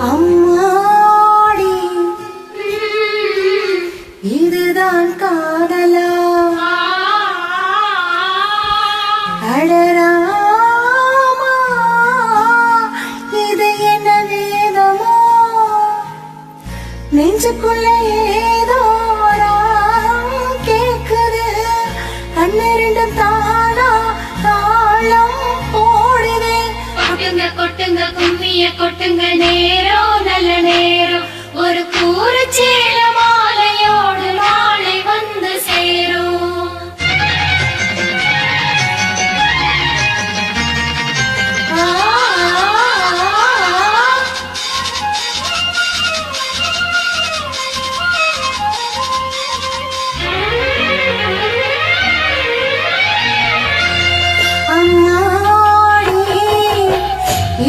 அம்மாடி இதுதான் காதலா அடராமா இது என்ன வேதமோ நெஞ்சுக்குள்ள ஏதோ கேக்குது கண்ணிரண்டு தானா தாளம் போடுது கொட்டுங்க கொட்டுங்க கும்மிய கொட்டுங்க நேரம் நல்ல நேரம் ஒரு கூறு சேல மாலையோடு நாளை வந்து சேரும்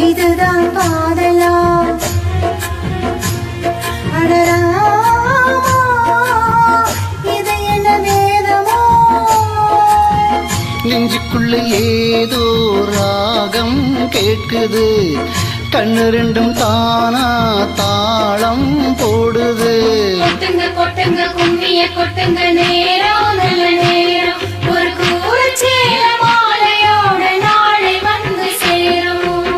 இதுதான் காதலா அடராமா இது என்ன வேதமோ நெஞ்சுக்குள்ள ஏதோ ராகம் கேட்குது கண்ணு ரெண்டும் தானா தாளம் போடுது கொட்டுங்க கொட்டுங்க கும்மிய கொட்டுங்க நேரம் நல்ல நேரம் ஒரு கூறு சேல மாலையோடு நாளை வந்து சேரும்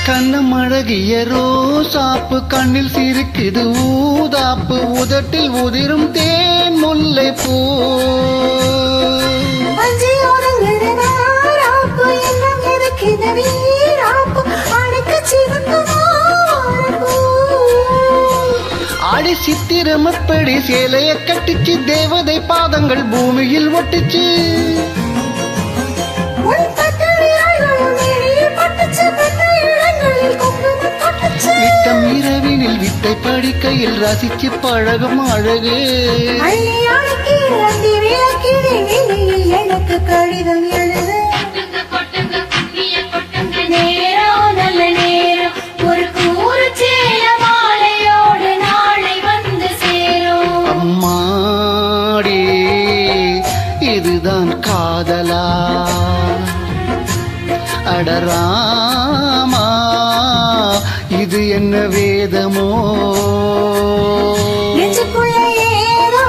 கண்ணம் அழகிய ரோசாப்பு கண்ணில் சிரிக்குது ஊதாப்பு உதட்டில் உதிரும் தேன் முல்லை பூ அஞ்சி ஒதுங்குற நாராப்பு எல்லாம் இருக்குது வீராப்பு அணைக்கு சிவந்து மாறப்பூ ஆடி சித்திரமப்படி சேலைய கட்டிச்சு தேவதை பாதங்கள் பூமியில் ஒட்டிச்சு உன் பட்டு விரல்களும் வெளியில் பட்டுச்சு பட்ட இடங்களில் குங்குமம் பட்டுச்சு விட்டம் இரவினில் வித்தை படிக்கையில் ரசிச்சு பழகும் அழகு அள்ளி அணைக்கு அந்தி விளக்கினி வெளியில் எனக்கு கடிதம் எழுது கொட்டுங்க கொட்டுங்க கும்மிய கொட்டுங்க நேரம் நல்ல நேரம் ஒரு கூறு சேல மாலையோடு நாளை வந்து சேரும் அம்மாடி இதுதான் காதலா அடராமா இது என்ன வேதமோ நெஞ்சுக்குள்ள ஏதோ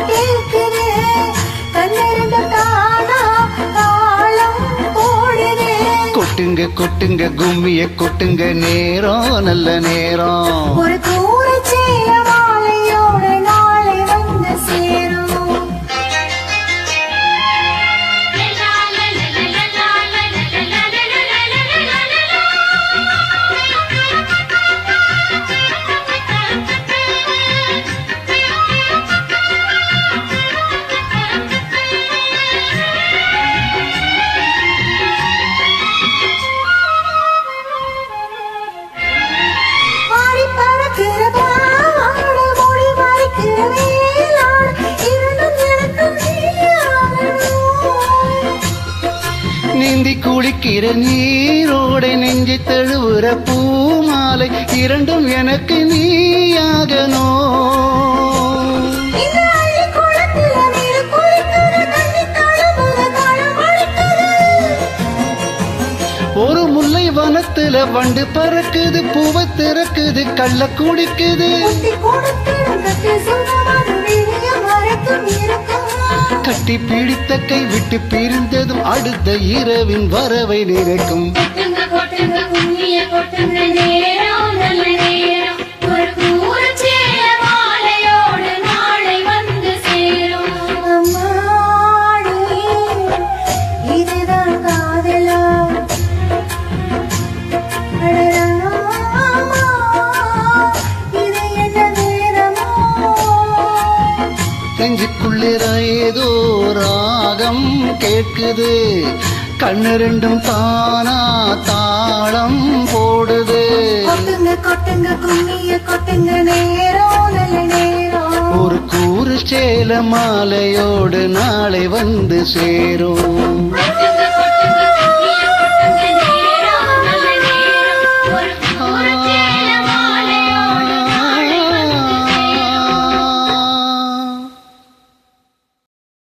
கேக்குது கண்ணிரண்டு தானா தாளம் போடுது கொட்டுங்க கொட்டுங்க கும்மிய கொட்டுங்க நேரம் நல்ல நேரம் ஒரு கூரை சேல மாலையோடு நாளை வந்து சேரும் பாடி பறக்கிற பாவாட மொழி மறைக்கிற வேளாண் இருந்தும் எனக்கு நீயாகணும் நீந்தி குளிக்கிற நீரோட நெஞ்சை தழுவுற பூமாலை இரண்டும் எனக்கு நீயாகணும் இந்த அள்ளி குளத்துல நீர் குளிக்கிற தண்ணி தழுவுற தளம் அடிக்குது ஒரு முல்லை வனத்துல வண்டு பறக்குது பூவை திறக்குது கள்ள குடிக்குது குட்டி கொடுத்திருந்தது சுகமான வெளிய மறைக்கும் இருக்கும் கட்டி பிடித்த கை விட்டு பிரிந்ததும் அடுத்த இரவின் வரவை நிறைக்கும் கொட்டுங்க கொட்டுங்க கும்மிய கொட்டுங்க நேரம் நல்ல நேரம் ஒரு கூறு சேல மாலையோடு நாளை வந்து சேரும் அம்மாடி இதுதான் காதலா அடராமா இது என்ன வேதமோ நெஞ்சுக்குள்ளிர ஏதோ ராகம் கேட்குது கண்ணு ரெண்டும் தானா தாளம் போடுது கொட்டுங்க கொட்டுங்க கும்மிய கொட்டுங்க நேரம் நல்ல நேரம் ஒரு கூ ஒரு சேல மாலையோடு நாளை வந்து சேரும்